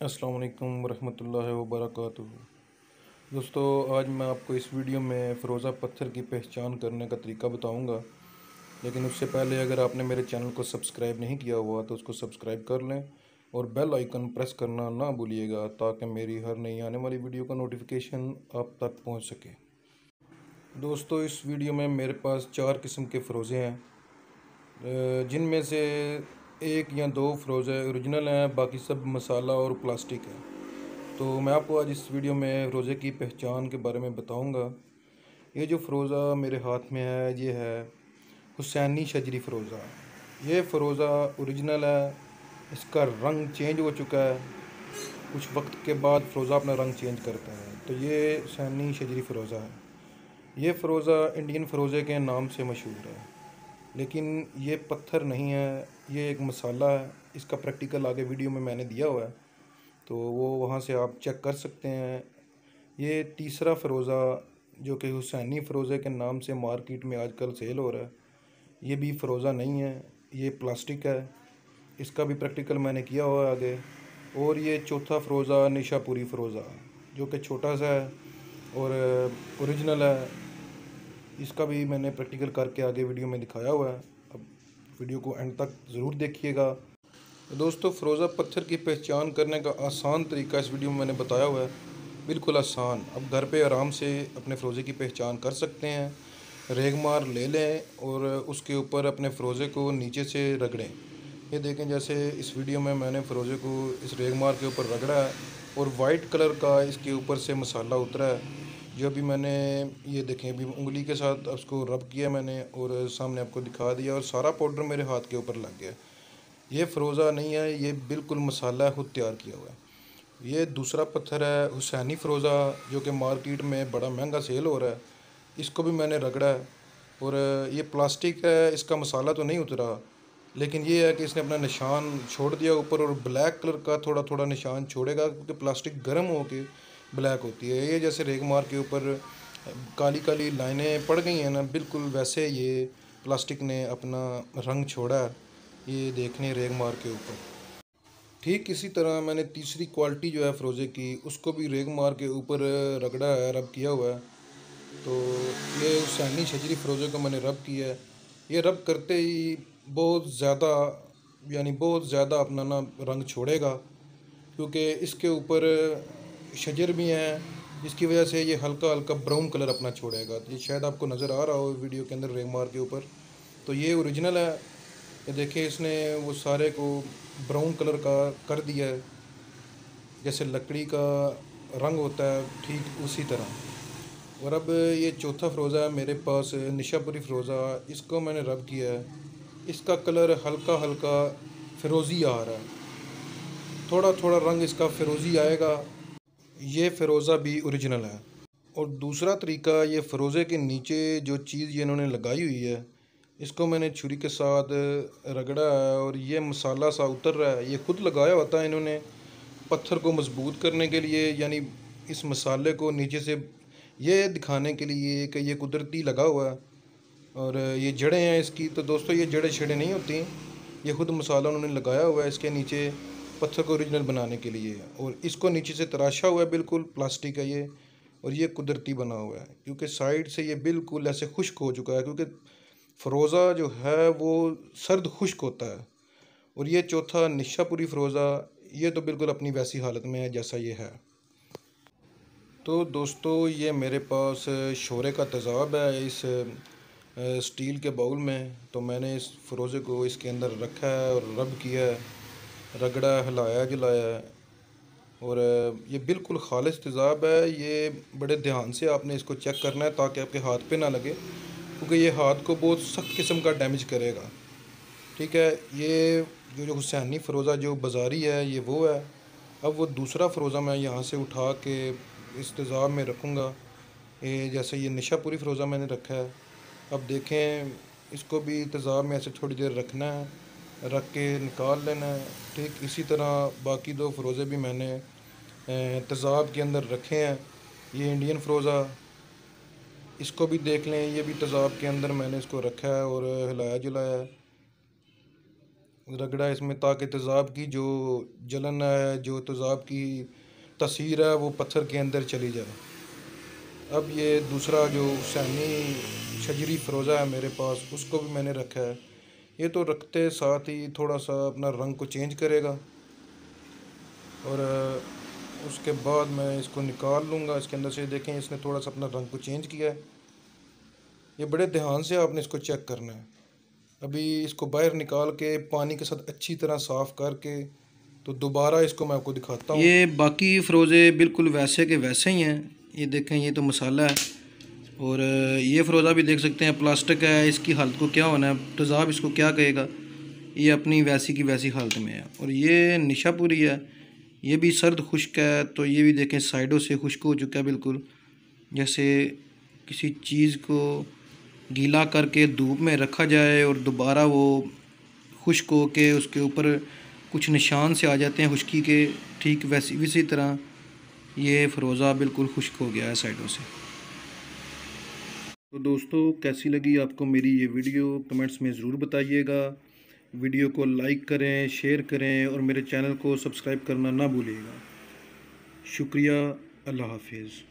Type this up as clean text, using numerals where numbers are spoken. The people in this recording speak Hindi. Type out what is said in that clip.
अस्सलाम वालेकुम रहमतुल्लाहि व बरकातुहू। दोस्तों, आज मैं आपको इस वीडियो में फ़िरोज़ा पत्थर की पहचान करने का तरीका बताऊंगा। लेकिन उससे पहले अगर आपने मेरे चैनल को सब्सक्राइब नहीं किया हुआ तो उसको सब्सक्राइब कर लें और बेल आइकन प्रेस करना ना भूलिएगा, ताकि मेरी हर नई आने वाली वीडियो का नोटिफिकेशन आप तक पहुंच सके। दोस्तों, इस वीडियो में मेरे पास 4 किस्म के फ़िरोज़े हैं, जिनमें से एक या दो फ़िरोज़े ओरिजिनल हैं, बाकी सब मसाला और प्लास्टिक है। तो मैं आपको आज इस वीडियो में फ़िरोज़े की पहचान के बारे में बताऊंगा। ये जो फ़िरोज़ा मेरे हाथ में है, ये है हुसैनी शजरी फ़िरोज़ा। ये फ़िरोज़ा ओरिजिनल है। इसका रंग चेंज हो चुका है, कुछ वक्त के बाद फ़िरोज़ा अपना रंग चेंज करता है। तो ये हुसैनी शजरी फ़िरोज़ा है। ये फ़िरोज़ा इंडियन फ़िरोज़े के नाम से मशहूर है, लेकिन ये पत्थर नहीं है, ये एक मसाला है। इसका प्रैक्टिकल आगे वीडियो में मैंने दिया हुआ है, तो वो वहाँ से आप चेक कर सकते हैं। ये तीसरा फ़िरोज़ा जो कि हुसैनी फ़िरोज़े के नाम से मार्केट में आजकल सेल हो रहा है, ये भी फ़िरोज़ा नहीं है, ये प्लास्टिक है। इसका भी प्रैक्टिकल मैंने किया हुआ है आगे। और ये चौथा फ़िरोज़ा निशापुरी फ़िरोज़ा, जो कि छोटा सा है और ओरिजिनल है। इसका भी मैंने प्रैक्टिकल करके आगे वीडियो में दिखाया हुआ है। अब वीडियो को एंड तक ज़रूर देखिएगा। तो दोस्तों, फ़िरोज़ा पत्थर की पहचान करने का आसान तरीका इस वीडियो में मैंने बताया हुआ है, बिल्कुल आसान। अब घर पे आराम से अपने फ़िरोज़े की पहचान कर सकते हैं। रेगमार ले लें और उसके ऊपर अपने फ़िरोज़े को नीचे से रगड़ें। ये देखें, जैसे इस वीडियो में मैंने फ़िरोज़े को इस रेगमार के ऊपर रगड़ा है और वाइट कलर का इसके ऊपर से मसाला उतरा है। जो अभी मैंने, ये देखें, अभी उंगली के साथ उसको रब किया मैंने और सामने आपको दिखा दिया और सारा पाउडर मेरे हाथ के ऊपर लग गया। ये फ़िरोज़ा नहीं है, ये बिल्कुल मसाला है, खुद तैयार किया हुआ है। ये दूसरा पत्थर है हुसैनी फ़िरोज़ा, जो कि मार्केट में बड़ा महंगा सेल हो रहा है। इसको भी मैंने रगड़ा है और ये प्लास्टिक है, इसका मसाला तो नहीं उतरा, लेकिन ये है कि इसने अपना निशान छोड़ दिया ऊपर, और ब्लैक कलर का थोड़ा थोड़ा निशान छोड़ेगा, क्योंकि प्लास्टिक गर्म होके ब्लैक होती है। ये जैसे रेगमार के ऊपर काली काली लाइनें पड़ गई हैं ना, बिल्कुल वैसे ये प्लास्टिक ने अपना रंग छोड़ा है, ये देखने रेगमार के ऊपर। ठीक इसी तरह मैंने तीसरी क्वालिटी जो है फ़िरोज़े की, उसको भी रेगमार के ऊपर रगड़ा है, रब किया हुआ है। तो ये हुसैनी शजरी फ़िरोज़े को मैंने रब किया है। ये रब करते ही बहुत ज़्यादा, यानी बहुत ज़्यादा अपना ना रंग छोड़ेगा, क्योंकि इसके ऊपर शजर भी हैं, जिसकी वजह से ये हल्का हल्का ब्राउन कलर अपना छोड़ेगा। तो ये शायद आपको नज़र आ रहा हो वीडियो के अंदर रेगमार के ऊपर। तो ये ओरिजिनल है। ये देखिए, इसने वो सारे को ब्राउन कलर का कर दिया है, जैसे लकड़ी का रंग होता है, ठीक उसी तरह। और अब ये चौथा फ़िरोज़ा है मेरे पास, निशापुरी फ़िरोज़ा। इसको मैंने रब किया है। इसका कलर हल्का हल्का फ़िरोज़ी आ रहा है, थोड़ा थोड़ा रंग इसका फ़िरोज़ी आएगा। ये फ़िरोज़ा भी ओरिजिनल है। और दूसरा तरीका, ये फ़िरोज़े के नीचे जो चीज़ ये इन्होंने लगाई हुई है, इसको मैंने छुरी के साथ रगड़ा है और ये मसाला सा उतर रहा है। ये खुद लगाया होता है इन्होंने पत्थर को मजबूत करने के लिए, यानी इस मसाले को नीचे से ये दिखाने के लिए कि ये कुदरती लगा हुआ है। और ये जड़ें हैं इसकी, तो दोस्तों ये जड़ें छड़ें नहीं होती, ये खुद मसाला उन्होंने लगाया हुआ है इसके नीचे पत्थर को ओरिजिनल बनाने के लिए। और इसको नीचे से तराशा हुआ है, बिल्कुल प्लास्टिक है ये, और ये कुदरती बना हुआ है, क्योंकि साइड से ये बिल्कुल ऐसे खुश्क हो चुका है, क्योंकि फ़िरोज़ा जो है वो सर्द खुश्क होता है। और ये चौथा निशापुरी फ़िरोज़ा, ये तो बिल्कुल अपनी वैसी हालत में है जैसा ये है। तो दोस्तों, ये मेरे पास शोरे का तेज़ाब है इस स्टील के बाउल में। तो मैंने इस फ़िरोज़े को इसके अंदर रखा है और रब किया है, रगड़ा है, हिलाया जलाया है। और ये बिल्कुल खालिस तेज़ाब है। ये बड़े ध्यान से आपने इसको चेक करना है, ताकि आपके हाथ पे ना लगे, क्योंकि ये हाथ को बहुत सख्त किस्म का डैमेज करेगा। ठीक है, ये जो हुसैनी फ़िरोज़ा जो बाज़ारी है, ये वो है। अब वो दूसरा फ़िरोज़ा मैं यहाँ से उठा के इस तेज़ाब में रखूँगा। ये जैसे ये निशापुरी फ़िरोज़ा मैंने रखा है। अब देखें, इसको भी तेज़ाब में ऐसे थोड़ी देर रखना है, रख के निकाल लेना है। ठीक इसी तरह बाकी दो फ़िरोज़े भी मैंने तेज़ाब के अंदर रखे हैं। ये इंडियन फ़िरोज़ा, इसको भी देख लें, ये भी तेज़ाब के अंदर मैंने इसको रखा है और हिलाया जलाया है। रगड़ा है इसमें, ताकि तेज़ाब की जो जलन है, जो तेज़ाब की तसीर है, वो पत्थर के अंदर चली जाए। अब ये दूसरा जो हुसैनी शजरी फ़रोज़ा है मेरे पास, उसको भी मैंने रखा है। ये तो रखते साथ ही थोड़ा सा अपना रंग को चेंज करेगा, और उसके बाद मैं इसको निकाल लूँगा। इसके अंदर से देखें, इसने थोड़ा सा अपना रंग को चेंज किया है। ये बड़े ध्यान से आपने इसको चेक करना है। अभी इसको बाहर निकाल के पानी के साथ अच्छी तरह साफ़ करके तो दोबारा इसको मैं आपको दिखाता हूँ। ये बाकी फ़रोज़े बिल्कुल वैसे के वैसे ही हैं। ये देखें, ये तो मसाला है, और ये फ़रोज़ा भी देख सकते हैं प्लास्टिक है। इसकी हालत को क्या होना है, तेज़ाब इसको क्या कहेगा। ये अपनी वैसी की वैसी हालत में है। और ये निशापुरी है, ये भी सर्द खुश्क है, तो ये भी देखें साइडों से खुश्क हो चुका है बिल्कुल। जैसे किसी चीज़ को गीला करके धूप में रखा जाए और दोबारा वो खुश्क हो के उसके ऊपर कुछ निशान से आ जाते हैं खुश्की के, ठीक वैसी इसी तरह ये फ़रोज़ा बिल्कुल खुश्क हो गया है साइडों से। तो दोस्तों, कैसी लगी आपको मेरी ये वीडियो, कमेंट्स में ज़रूर बताइएगा। वीडियो को लाइक करें, शेयर करें, और मेरे चैनल को सब्सक्राइब करना ना भूलिएगा। शुक्रिया। अल्लाह हाफिज़।